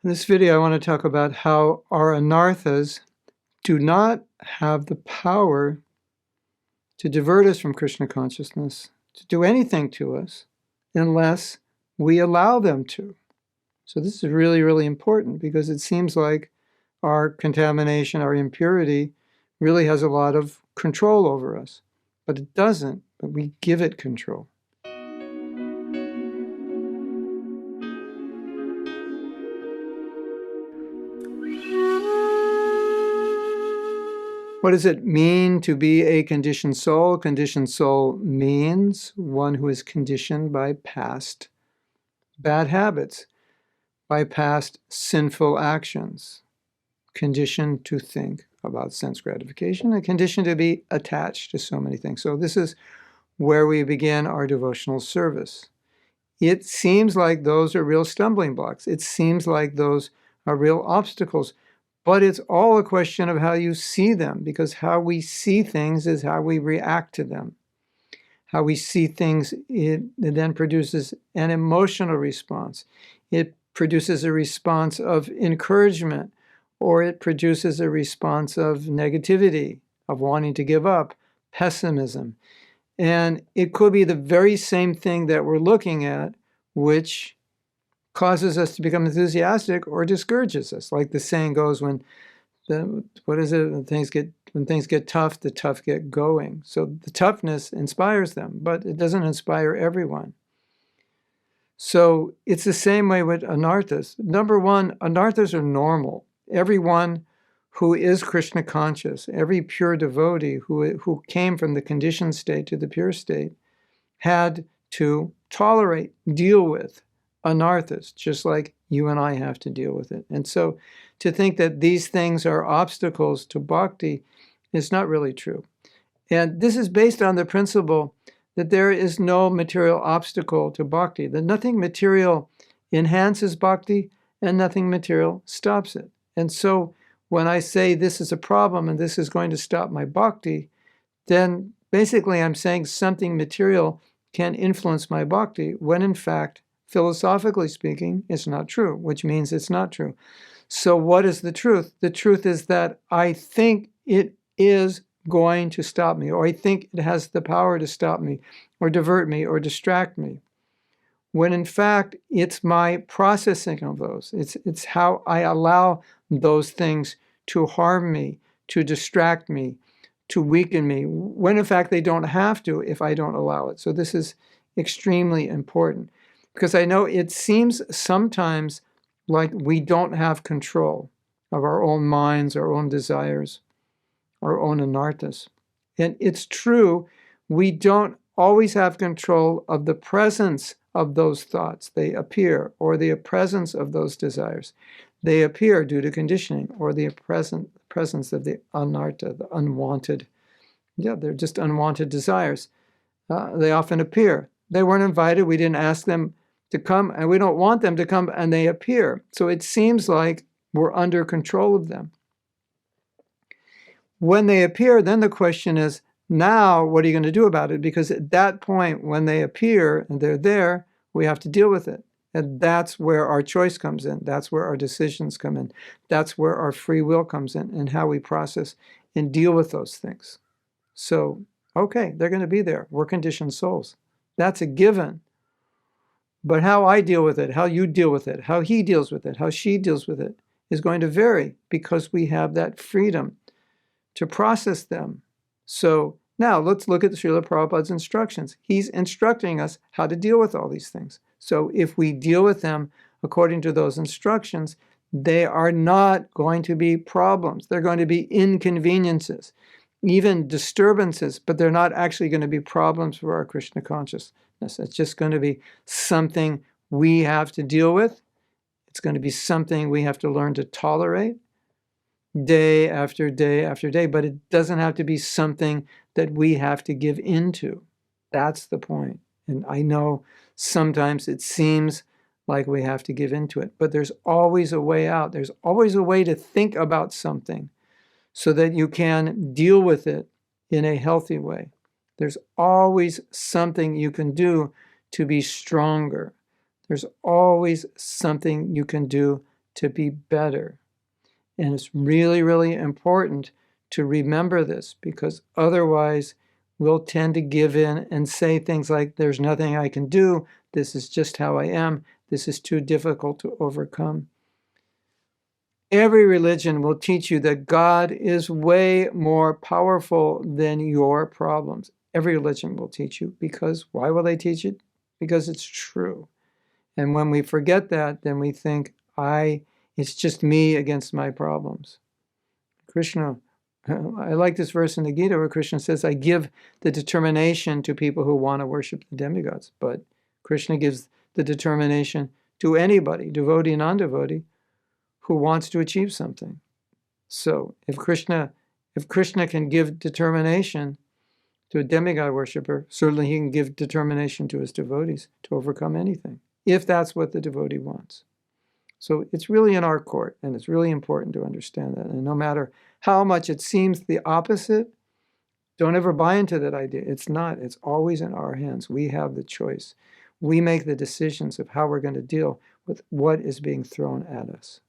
In this video, I want to talk about how our Anarthas do not have the power to divert us from Krishna consciousness, to do anything to us, unless we allow them to. So this is really, really important because it seems like our contamination, our impurity, really has a lot of control over us. But it doesn't, but we give it control. What does it mean to be a conditioned soul? Conditioned soul means one who is conditioned by past bad habits, by past sinful actions, conditioned to think about sense gratification, and conditioned to be attached to so many things. So this is where we begin our devotional service. It seems like those are real stumbling blocks. It seems like those are real obstacles. But it's all a question of how you see them, because how we see things is how we react to them. How we see things, it then produces an emotional response. It produces a response of encouragement, or it produces a response of negativity, of wanting to give up, pessimism. And it could be the very same thing that we're looking at, which causes us to become enthusiastic or discourages us. Like the saying goes, when things get tough, the tough get going. So the toughness inspires them, but it doesn't inspire everyone. So it's the same way with Anarthas. Number one, Anarthas are normal. Everyone who is Krishna conscious, every pure devotee who came from the conditioned state to the pure state, had to tolerate, deal with Anarthas, just like you and I have to deal with it. And so to think that these things are obstacles to bhakti is not really true. And this is based on the principle that there is no material obstacle to bhakti, that nothing material enhances bhakti and nothing material stops it. And so when I say this is a problem and this is going to stop my bhakti, then basically I'm saying something material can influence my bhakti, when in fact, philosophically speaking, it's not true, which means it's not true. So what is the truth? The truth is that I think it is going to stop me, or I think it has the power to stop me, or divert me, or distract me, when in fact, it's my processing of those. It's how I allow those things to harm me, to distract me, to weaken me, when in fact they don't have to if I don't allow it. So this is extremely important, because I know it seems sometimes like we don't have control of our own minds, our own desires, our own anarthas. And it's true, we don't always have control of the presence of those thoughts. They appear, or the presence of those desires. They appear due to conditioning, or the presence of the anartha, the unwanted. Yeah, they're just unwanted desires. They often appear. They weren't invited. We didn't ask them to come, and we don't want them to come, and they appear. So it seems like we're under control of them. When they appear, then the question is, now what are you going to do about it? Because at that point, when they appear and they're there, we have to deal with it. And that's where our choice comes in. That's where our decisions come in. That's where our free will comes in, and how we process and deal with those things. So, okay, they're going to be there. We're conditioned souls. That's a given. But how I deal with it, how you deal with it, how he deals with it, how she deals with it is going to vary, because we have that freedom to process them. So now let's look at Srila Prabhupada's instructions. He's instructing us how to deal with all these things. So if we deal with them according to those instructions, they are not going to be problems. They're going to be inconveniences, even disturbances, but they're not actually going to be problems for our Krishna consciousness. It's just going to be something we have to deal with. It's going to be something we have to learn to tolerate day after day after day, but it doesn't have to be something that we have to give into. That's the point. And I know sometimes it seems like we have to give into it, but there's always a way out. There's always a way to think about something so that you can deal with it in a healthy way. There's always something you can do to be stronger. There's always something you can do to be better. And it's really, really important to remember this, because otherwise we'll tend to give in and say things like, there's nothing I can do, this is just how I am, this is too difficult to overcome. Every religion will teach you that God is way more powerful than your problems. Every religion will teach you, because why will they teach it? Because it's true. And when we forget that, then we think, it's just me against my problems. Krishna, I like this verse in the Gita where Krishna says, I give the determination to people who want to worship the demigods. But Krishna gives the determination to anybody, devotee, non-devotee, who wants to achieve something. So if Krishna can give determination to a demigod worshiper, certainly he can give determination to his devotees to overcome anything, if that's what the devotee wants. So it's really in our court, and it's really important to understand that. And no matter how much it seems the opposite, don't ever buy into that idea. It's not. It's always in our hands. We have the choice. We make the decisions of how we're going to deal with what is being thrown at us.